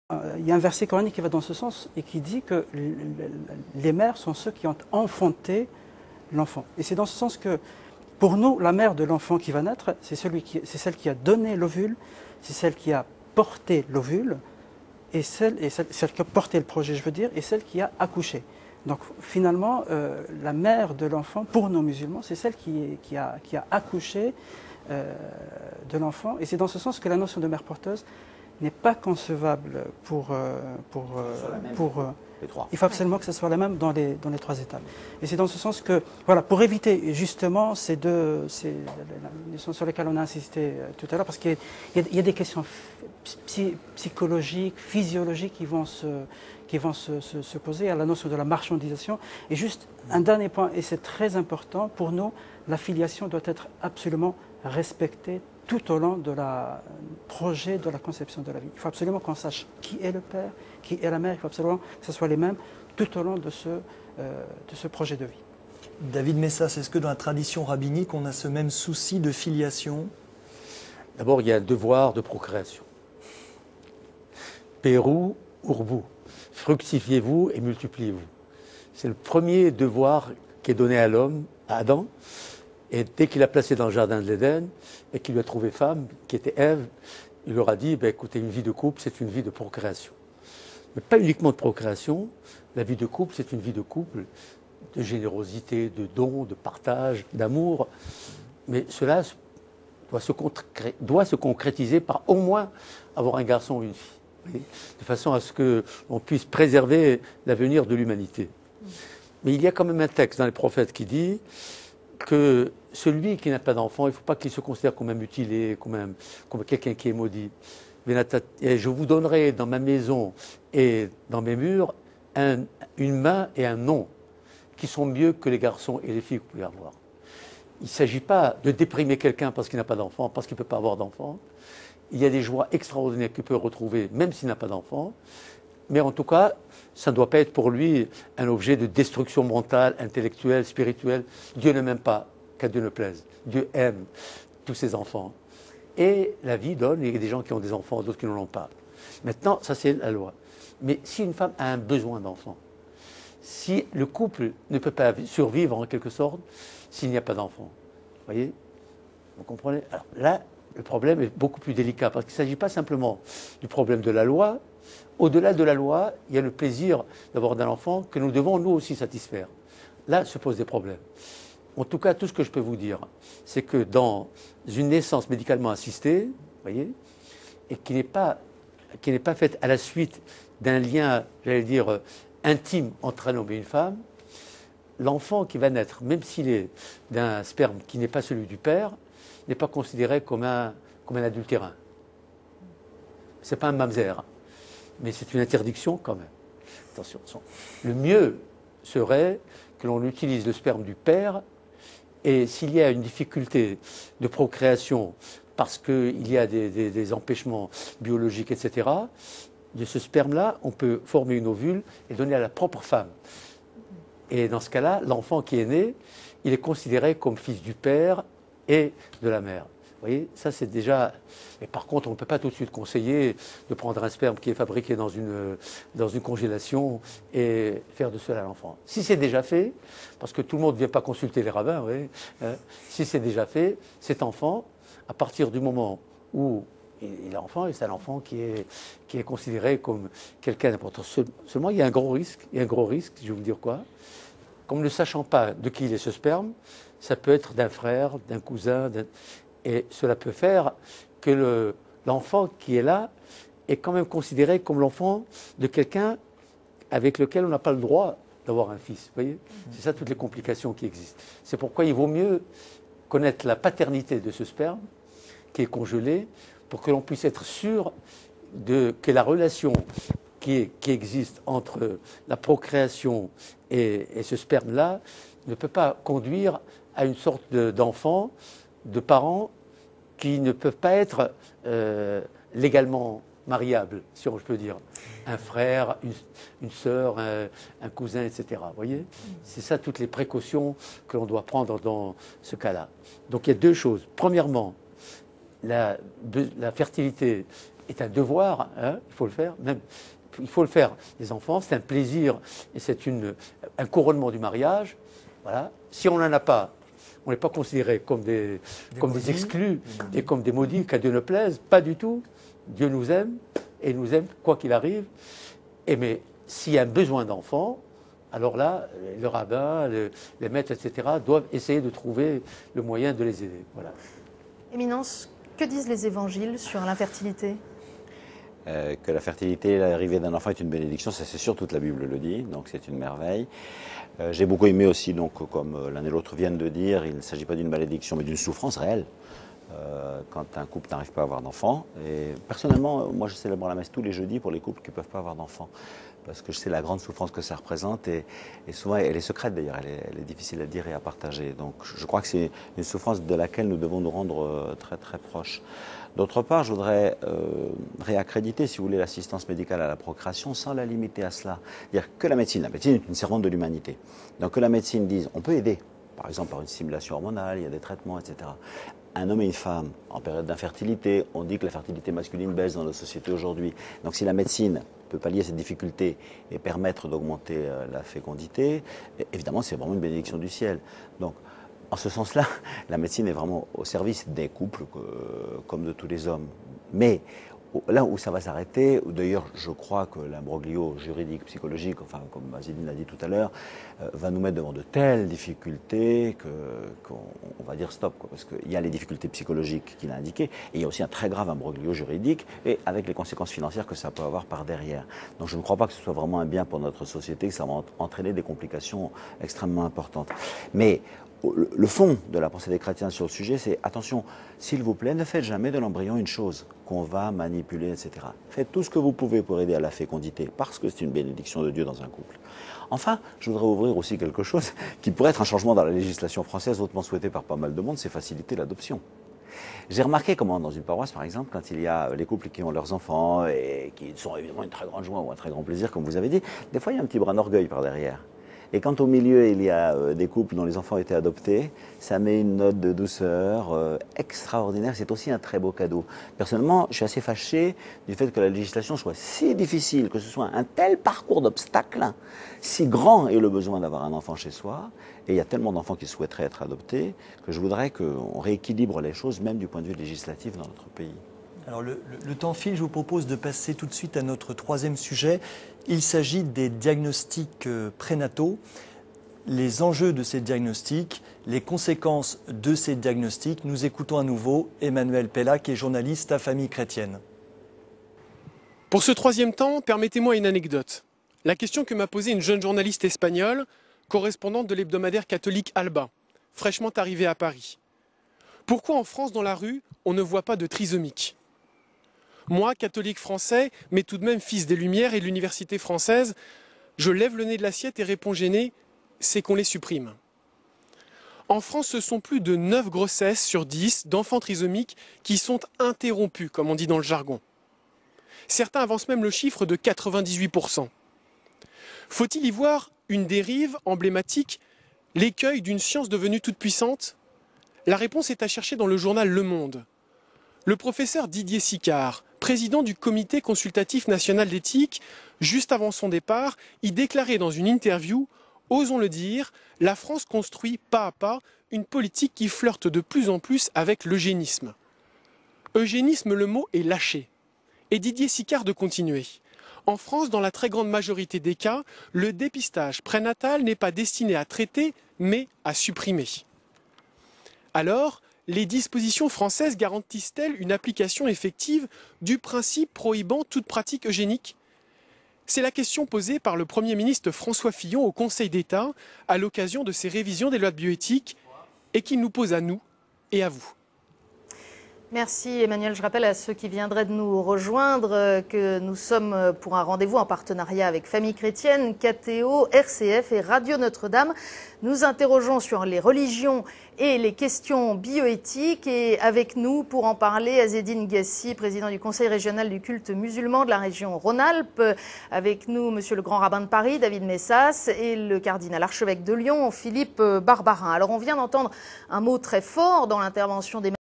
Il y a un verset coranique qui va dans ce sens et qui dit que les mères sont ceux qui ont enfanté l'enfant. Et c'est dans ce sens que, pour nous, la mère de l'enfant qui va naître, c'est celle qui a donné l'ovule, c'est celle qui a porté l'ovule, et celle qui a porté le projet, je veux dire, et celle qui a accouché. Donc finalement, la mère de l'enfant, pour nos musulmans, c'est celle qui a accouché de l'enfant. Et c'est dans ce sens que la notion de mère porteuse n'est pas concevable les trois. il faut absolument que ce soit la même dans les trois étapes. Et c'est dans ce sens que, voilà, pour éviter justement ces notions sur lesquelles on a insisté tout à l'heure, parce qu'il y a des questions psychologiques, physiologiques qui vont se poser à la notion de la marchandisation. Et juste un dernier point, et c'est très important, pour nous, la filiation doit être absolument respectée tout au long de la projet de la conception de la vie. Il faut absolument qu'on sache qui est le père, qui est la mère, il faut absolument que ce soit les mêmes tout au long de ce projet de vie. David Messas, est-ce que dans la tradition rabbinique, on a ce même souci de filiation? D'abord, il y a un devoir de procréation. Pérou, urbou, fructifiez-vous et multipliez-vous. C'est le premier devoir qui est donné à l'homme, à Adam. Et dès qu'il a placé dans le jardin de l'Éden et qu'il lui a trouvé femme, qui était Ève, il leur a dit, écoutez, une vie de couple, c'est une vie de procréation. Mais pas uniquement de procréation, la vie de couple, c'est une vie de couple, de générosité, de don, de partage, d'amour. Mais cela doit se concrétiser par au moins avoir un garçon ou une fille, de façon à ce qu'on puisse préserver l'avenir de l'humanité. Mais il y a quand même un texte dans les prophètes qui dit que celui qui n'a pas d'enfant, il ne faut pas qu'il se considère comme un mutilé, comme quelqu'un qui est maudit. Et je vous donnerai dans ma maison et dans mes murs une main et un nom qui sont mieux que les garçons et les filles que vous pouvez avoir. Il ne s'agit pas de déprimer quelqu'un parce qu'il n'a pas d'enfant, parce qu'il ne peut pas avoir d'enfant. Il y a des joies extraordinaires qu'il peut retrouver même s'il n'a pas d'enfant. Mais en tout cas, ça ne doit pas être pour lui un objet de destruction mentale, intellectuelle, spirituelle. Dieu ne m'aime pas, qu'à Dieu ne plaise. Dieu aime tous ses enfants. Et la vie donne, il y a des gens qui ont des enfants, d'autres qui n'en ont pas. Maintenant, ça c'est la loi. Mais si une femme a un besoin d'enfant, si le couple ne peut pas survivre en quelque sorte, s'il n'y a pas d'enfant, vous voyez, vous comprenez? Alors là, le problème est beaucoup plus délicat, parce qu'il ne s'agit pas simplement du problème de la loi. Au-delà de la loi, il y a le plaisir d'avoir un enfant que nous devons nous aussi satisfaire. Là se posent des problèmes. En tout cas, tout ce que je peux vous dire, c'est que dans une naissance médicalement assistée, vous voyez, et qui n'est pas faite à la suite d'un lien, j'allais dire, intime entre un homme et une femme, l'enfant qui va naître, même s'il est d'un sperme qui n'est pas celui du père, n'est pas considéré comme un adultérin. Ce n'est pas un mamzer, mais c'est une interdiction quand même. Attention, le mieux serait que l'on utilise le sperme du père, et s'il y a une difficulté de procréation parce qu'il y a des empêchements biologiques, etc., de ce sperme-là, on peut former une ovule et donner à la propre femme. Et dans ce cas-là, l'enfant qui est né, il est considéré comme fils du père et de la mère. Vous voyez, ça c'est déjà... Mais par contre, on ne peut pas tout de suite conseiller de prendre un sperme qui est fabriqué dans une congélation et faire de cela l'enfant. Si c'est déjà fait, parce que tout le monde ne vient pas consulter les rabbins, vous voyez, si c'est déjà fait, cet enfant, à partir du moment où il est enfant, et c'est un enfant qui est considéré comme quelqu'un d'important. Seulement, il y a un gros risque, je vais vous dire quoi. Comme ne sachant pas de qui il est ce sperme, ça peut être d'un frère, d'un cousin, et cela peut faire que l'enfant qui est là est quand même considéré comme l'enfant de quelqu'un avec lequel on n'a pas le droit d'avoir un fils. Vous voyez, c'est ça toutes les complications qui existent. C'est pourquoi il vaut mieux connaître la paternité de ce sperme qui est congelé pour que l'on puisse être sûr que la relation qui existe entre la procréation et ce sperme-là ne peut pas conduire à une sorte d'enfant, de parents qui ne peuvent pas être légalement mariables, si je peux dire. Un frère, une sœur, un cousin, etc. Vous voyez, c'est ça toutes les précautions que l'on doit prendre dans ce cas-là. Donc il y a deux choses. Premièrement, la fertilité est un devoir, hein, il faut le faire, même il faut le faire. Les enfants, c'est un plaisir et c'est un couronnement du mariage. Voilà. Si on n'en a pas, on n'est pas considéré comme des exclus et comme des maudits, qu'à Dieu ne plaise, pas du tout. Dieu nous aime et nous aime quoi qu'il arrive. Mais s'il y a un besoin d'enfants, alors là, le rabbin, les maîtres, etc., doivent essayer de trouver le moyen de les aider. Voilà. Éminence, que disent les évangiles sur l'infertilité ? Que la fertilité, l'arrivée d'un enfant est une bénédiction, ça c'est sûr, toute la Bible le dit, donc c'est une merveille. J'ai beaucoup aimé aussi, donc, comme l'un et l'autre viennent de dire, il ne s'agit pas d'une malédiction mais d'une souffrance réelle quand un couple n'arrive pas à avoir d'enfants. Et personnellement, moi je célèbre la messe tous les jeudis pour les couples qui ne peuvent pas avoir d'enfants, parce que je sais la grande souffrance que ça représente et souvent elle est secrète d'ailleurs, elle est difficile à dire et à partager. Donc je crois que c'est une souffrance de laquelle nous devons nous rendre très très proches. D'autre part, je voudrais réaccréditer, si vous voulez, l'assistance médicale à la procréation sans la limiter à cela. Dire que la médecine est une servante de l'humanité. Donc que la médecine dise, on peut aider, par exemple par une stimulation hormonale, il y a des traitements, etc. Un homme et une femme en période d'infertilité, on dit que la fertilité masculine baisse dans nos sociétés aujourd'hui. Donc si la médecine peut pallier cette difficulté et permettre d'augmenter la fécondité, évidemment c'est vraiment une bénédiction du ciel. Donc, en ce sens-là, la médecine est vraiment au service des couples comme de tous les hommes. Mais là où ça va s'arrêter, d'ailleurs je crois que l'imbroglio juridique, psychologique, enfin comme Azedine l'a dit tout à l'heure, va nous mettre devant de telles difficultés qu'on va dire stop, parce qu'il y a les difficultés psychologiques qu'il a indiquées, et il y a aussi un très grave imbroglio juridique, et avec les conséquences financières que ça peut avoir par derrière. Donc je ne crois pas que ce soit vraiment un bien pour notre société, que ça va entraîner des complications extrêmement importantes. Mais le fond de la pensée des chrétiens sur le sujet, c'est attention, s'il vous plaît, ne faites jamais de l'embryon une chose qu'on va manipuler, etc. Faites tout ce que vous pouvez pour aider à la fécondité, parce que c'est une bénédiction de Dieu dans un couple. Enfin, je voudrais ouvrir aussi quelque chose qui pourrait être un changement dans la législation française, hautement souhaité par pas mal de monde, c'est faciliter l'adoption. J'ai remarqué comment dans une paroisse, par exemple, quand il y a les couples qui ont leurs enfants et qui sont évidemment une très grande joie ou un très grand plaisir, comme vous avez dit, des fois il y a un petit brin d'orgueil par derrière. Et quand au milieu il y a des couples dont les enfants ont été adoptés, ça met une note de douceur extraordinaire. C'est aussi un très beau cadeau. Personnellement, je suis assez fâché du fait que la législation soit si difficile, que ce soit un tel parcours d'obstacles, si grand est le besoin d'avoir un enfant chez soi. Et il y a tellement d'enfants qui souhaiteraient être adoptés que je voudrais qu'on rééquilibre les choses, même du point de vue législatif dans notre pays. Alors le temps file, je vous propose de passer tout de suite à notre troisième sujet. Il s'agit des diagnostics prénataux, les enjeux de ces diagnostics, les conséquences de ces diagnostics. Nous écoutons à nouveau Emmanuel Pella, qui est journaliste à Famille Chrétienne. Pour ce troisième temps, permettez-moi une anecdote. La question que m'a posée une jeune journaliste espagnole, correspondante de l'hebdomadaire catholique Alba, fraîchement arrivée à Paris. Pourquoi en France, dans la rue, on ne voit pas de trisomiques ? Moi, catholique français, mais tout de même fils des Lumières et de l'université française, je lève le nez de l'assiette et réponds gêné, c'est qu'on les supprime. En France, ce sont plus de 9 grossesses sur 10 d'enfants trisomiques qui sont interrompues, comme on dit dans le jargon. Certains avancent même le chiffre de 98%. Faut-il y voir une dérive emblématique, l'écueil d'une science devenue toute puissante ? La réponse est à chercher dans le journal Le Monde. Le professeur Didier Sicard, président du Comité consultatif national d'éthique, juste avant son départ, y déclarait dans une interview « Osons le dire, la France construit pas à pas une politique qui flirte de plus en plus avec l'eugénisme. » Eugénisme, le mot est lâché. Et Didier Sicard de continuer. En France, dans la très grande majorité des cas, le dépistage prénatal n'est pas destiné à traiter, mais à supprimer. Alors, les dispositions françaises garantissent-elles une application effective du principe prohibant toute pratique eugénique ? C'est la question posée par le Premier ministre François Fillon au Conseil d'État à l'occasion de ces révisions des lois de bioéthique et qu'il nous pose à nous et à vous. Merci Emmanuel. Je rappelle à ceux qui viendraient de nous rejoindre que nous sommes pour un rendez-vous en partenariat avec Famille Chrétienne, KTO, RCF et Radio Notre-Dame. Nous interrogeons sur les religions et les questions bioéthiques et avec nous pour en parler Azedine Gassi, président du Conseil régional du culte musulman de la région Rhône-Alpes. Avec nous monsieur le grand rabbin de Paris, David Messas, et le cardinal archevêque de Lyon, Philippe Barbarin. Alors on vient d'entendre un mot très fort dans l'intervention d'Emmanuel